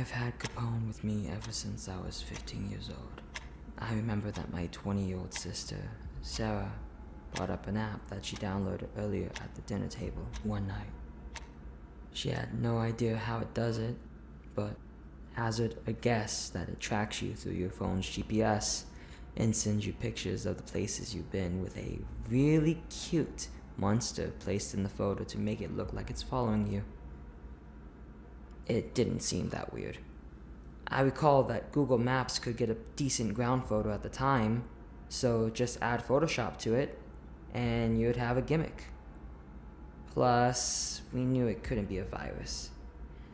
I've had Capone with me ever since I was 15 years old. I remember that my 20-year-old sister, Sarah, brought up an app that she downloaded earlier at the dinner table one night. She had no idea how it does it, but hazarded a guess that it tracks you through your phone's GPS and sends you pictures of the places you've been with a really cute monster placed in the photo to make it look like it's following you. It didn't seem that weird. I recall that Google Maps could get a decent ground photo at the time, so just add Photoshop to it, and you'd have a gimmick. Plus, we knew it couldn't be a virus.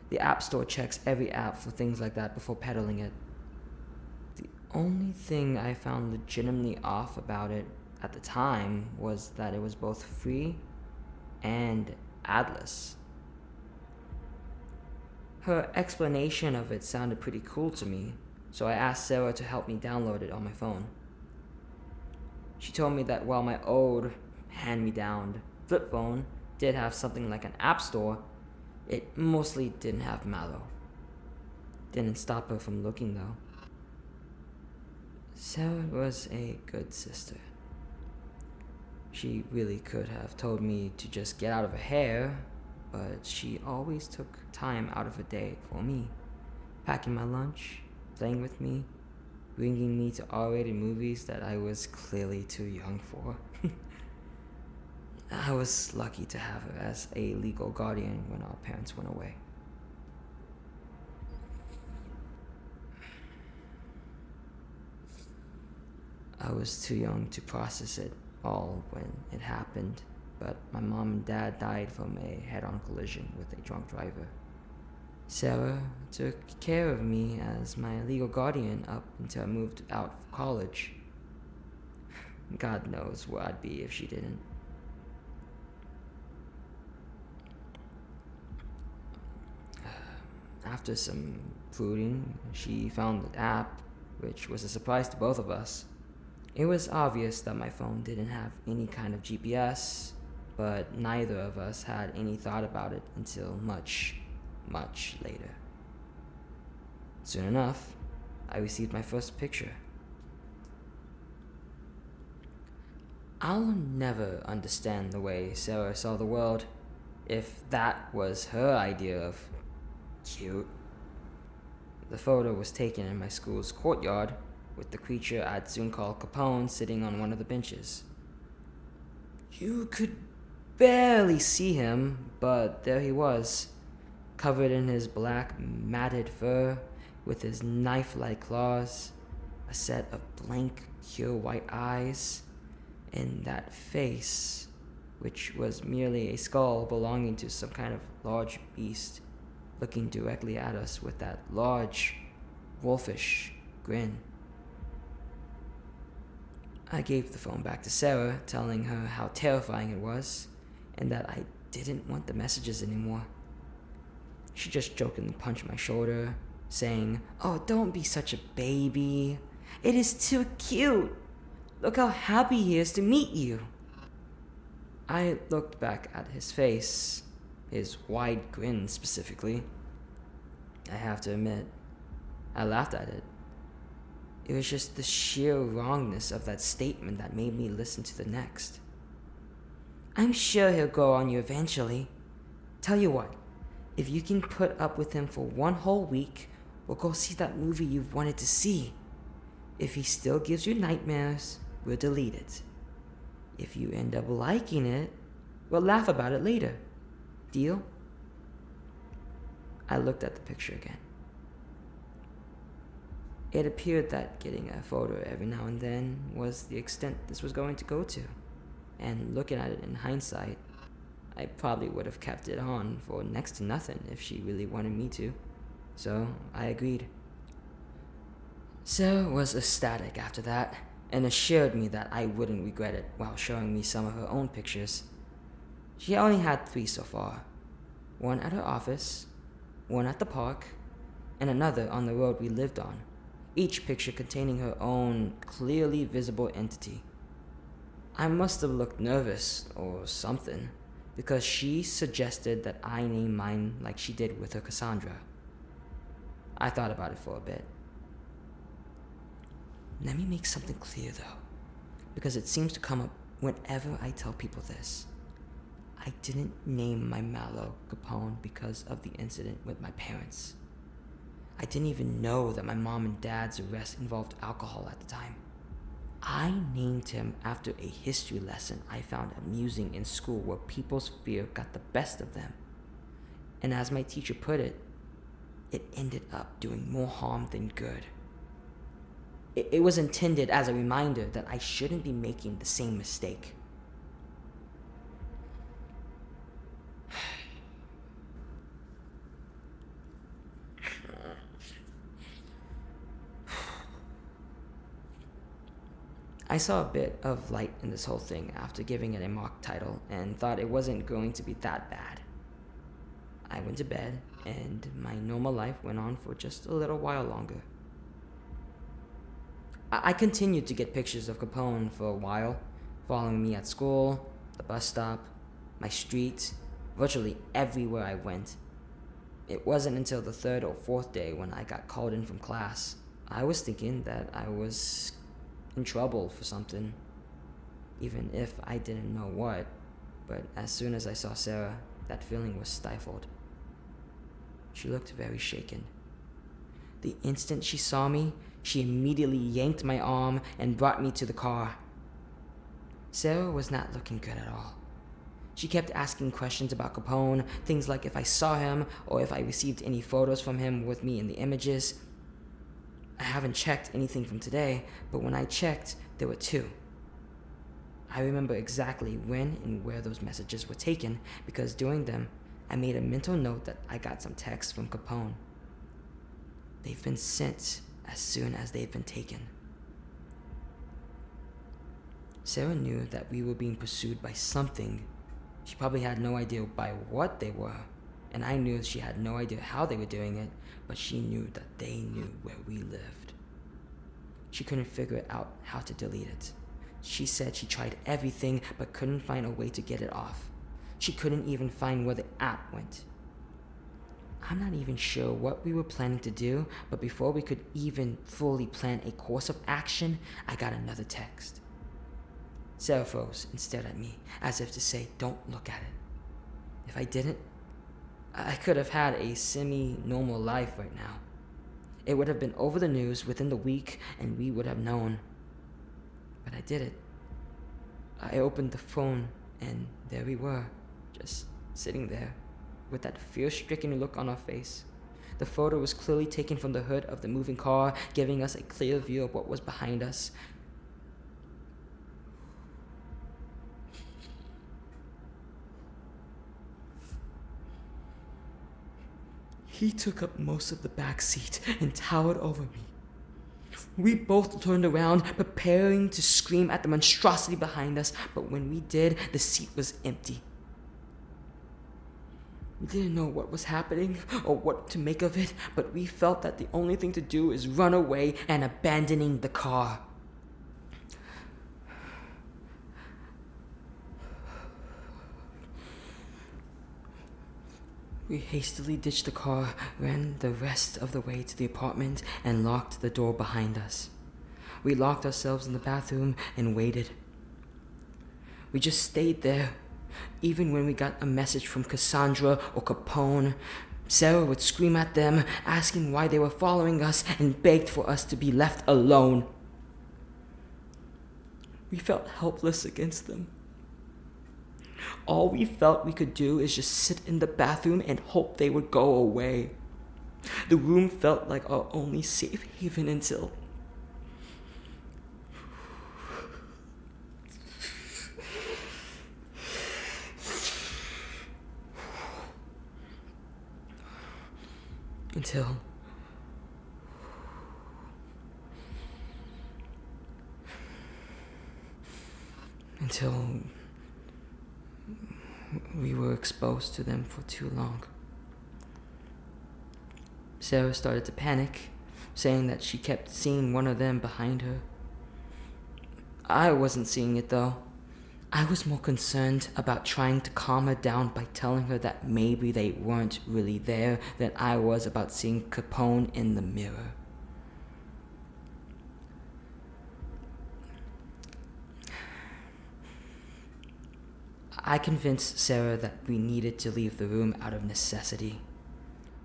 The App Store checks every app for things like that before peddling it. The only thing I found legitimately off about it at the time was that it was both free and adless. Her explanation of it sounded pretty cool to me, so I asked Sarah to help me download it on my phone. She told me that while my old, hand-me-down flip phone did have something like an app store, it mostly didn't have mallow. Didn't stop her from looking though. Sarah was a good sister. She really could have told me to just get out of her hair, but she always took time out of her day for me, packing my lunch, playing with me, bringing me to R-rated movies that I was clearly too young for. I was lucky to have her as a legal guardian when our parents went away. I was too young to process it all when it happened, but my mom and dad died from a head-on collision with a drunk driver. Sarah took care of me as my legal guardian up until I moved out for college. God knows where I'd be if she didn't. After some brooding, she found the app, which was a surprise to both of us. It was obvious that my phone didn't have any kind of GPS, but neither of us had any thought about it until much, much later. Soon enough, I received my first picture. I'll never understand the way Sarah saw the world, if that was her idea of cute. The photo was taken in my school's courtyard, with the creature I'd soon call Capone sitting on one of the benches. You could barely see him, but there he was, covered in his black matted fur, with his knife-like claws, a set of blank, pure white eyes, and that face, which was merely a skull belonging to some kind of large beast, looking directly at us with that large, wolfish grin. I gave the phone back to Sarah, telling her how terrifying it was, and that I didn't want the messages anymore. She just jokingly punched my shoulder, saying, "Oh, don't be such a baby. It is too cute. Look how happy he is to meet you." I looked back at his face, his wide grin specifically. I have to admit, I laughed at it. It was just the sheer wrongness of that statement that made me listen to the next. "I'm sure he'll grow on you eventually. Tell you what, if you can put up with him for one whole week, we'll go see that movie you've wanted to see. If he still gives you nightmares, we'll delete it. If you end up liking it, we'll laugh about it later. Deal?" I looked at the picture again. It appeared that getting a photo every now and then was the extent this was going to go to, and looking at it in hindsight, I probably would have kept it on for next to nothing if she really wanted me to, so I agreed. Sarah was ecstatic after that, and assured me that I wouldn't regret it while showing me some of her own pictures. She only had 3 so far, one at her office, one at the park, and another on the road we lived on, each picture containing her own clearly visible entity. I must have looked nervous or something, because she suggested that I name mine like she did with her Cassandra. I thought about it for a bit. Let me make something clear though, because it seems to come up whenever I tell people this. I didn't name my mallow Capone because of the incident with my parents. I didn't even know that my mom and dad's arrest involved alcohol at the time. I named him after a history lesson I found amusing in school where people's fear got the best of them. And as my teacher put it, it ended up doing more harm than good. It was intended as a reminder that I shouldn't be making the same mistake. I saw a bit of light in this whole thing after giving it a mock title and thought it wasn't going to be that bad. I went to bed and my normal life went on for just a little while longer. I continued to get pictures of Capone for a while, following me at school, the bus stop, my street, virtually everywhere I went. It wasn't until the third or fourth day when I got called in from class. I was thinking that I was in trouble for something, even if I didn't know what, but as soon as I saw Sarah, that feeling was stifled. She looked very shaken. The instant she saw me, she immediately yanked my arm and brought me to the car. Sarah was not looking good at all. She kept asking questions about Capone, things like if I saw him or if I received any photos from him with me in the images. I haven't checked anything from today, but when I checked, there were 2. I remember exactly when and where those messages were taken because during them, I made a mental note that I got some texts from Capone. They've been sent as soon as they've been taken. Sarah knew that we were being pursued by something. She probably had no idea by what they were, and I knew she had no idea how they were doing it, but she knew that they knew where we lived. She couldn't figure out how to delete it. She said she tried everything but couldn't find a way to get it off. She couldn't even find where the app went. I'm not even sure what we were planning to do, but before we could even fully plan a course of action, I got another text. Sarah froze and stared at me, as if to say, don't look at it. If I didn't, I could have had a semi-normal life right now. It would have been over the news within the week, and we would have known. But I did it. I opened the phone, and there we were, just sitting there, with that fear-stricken look on our face. The photo was clearly taken from the hood of the moving car, giving us a clear view of what was behind us. He took up most of the back seat and towered over me. We both turned around, preparing to scream at the monstrosity behind us, but when we did, the seat was empty. We didn't know what was happening or what to make of it, but we felt that the only thing to do is run away and abandoning the car. We hastily ditched the car, ran the rest of the way to the apartment, and locked the door behind us. We locked ourselves in the bathroom and waited. We just stayed there. Even when we got a message from Cassandra or Capone, Sarah would scream at them, asking why they were following us, and begged for us to be left alone. We felt helpless against them. All we felt we could do is just sit in the bathroom and hope they would go away. The room felt like our only safe haven until... until we were exposed to them for too long. Sarah started to panic, saying that she kept seeing one of them behind her. I wasn't seeing it though. I was more concerned about trying to calm her down by telling her that maybe they weren't really there than I was about seeing Capone in the mirror. I convinced Sarah that we needed to leave the room out of necessity.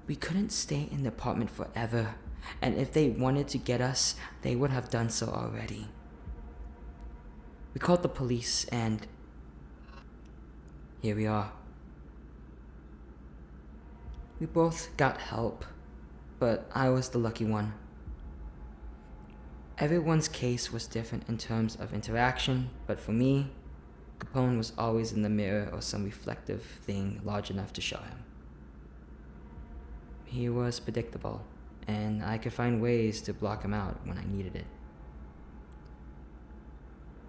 We couldn't stay in the apartment forever, and if they wanted to get us, they would have done so already. We called the police, and here we are. We both got help, but I was the lucky one. Everyone's case was different in terms of interaction, but for me, Capone was always in the mirror or some reflective thing large enough to show him. He was predictable, and I could find ways to block him out when I needed it.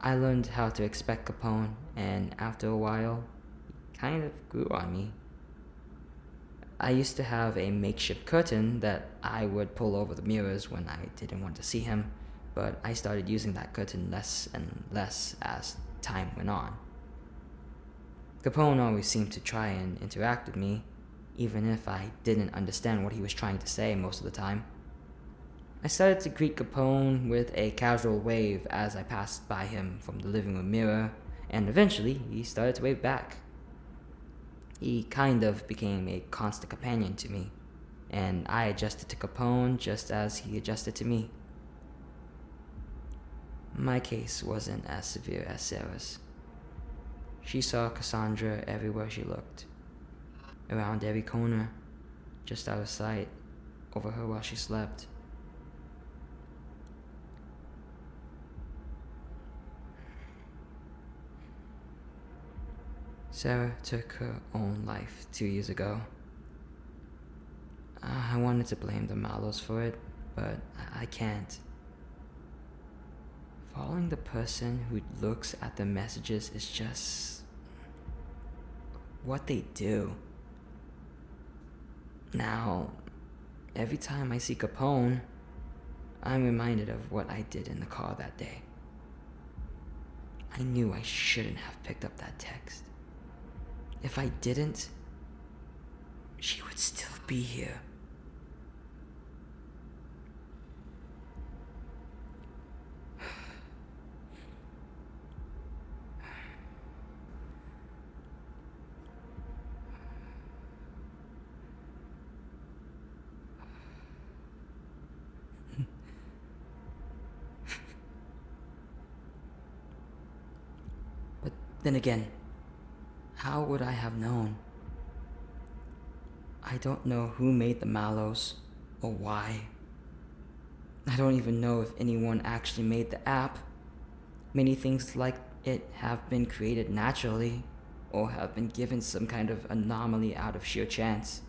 I learned how to expect Capone, and after a while, he kind of grew on me. I used to have a makeshift curtain that I would pull over the mirrors when I didn't want to see him, but I started using that curtain less and less as time went on. Capone always seemed to try and interact with me, even if I didn't understand what he was trying to say most of the time. I started to greet Capone with a casual wave as I passed by him from the living room mirror, and eventually he started to wave back. He kind of became a constant companion to me, and I adjusted to Capone just as he adjusted to me. My case wasn't as severe as Sarah's. She saw Cassandra everywhere she looked, around every corner, just out of sight, over her while she slept. Sarah took her own life 2 years ago. I wanted to blame the Mallows for it, but I can't. Following the person who looks at the messages is just what they do. Now, every time I see Capone, I'm reminded of what I did in the car that day. I knew I shouldn't have picked up that text. If I didn't, she would still be here. But then again, how would I have known? I don't know who made the Mallows or why. I don't even know if anyone actually made the app. Many things like it have been created naturally or have been given some kind of anomaly out of sheer chance.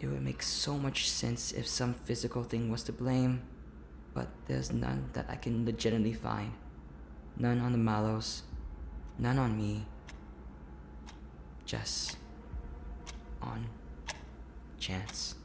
It would make so much sense if some physical thing was to blame, but there's none that I can legitimately find. None on the Mallows, none on me, just on chance.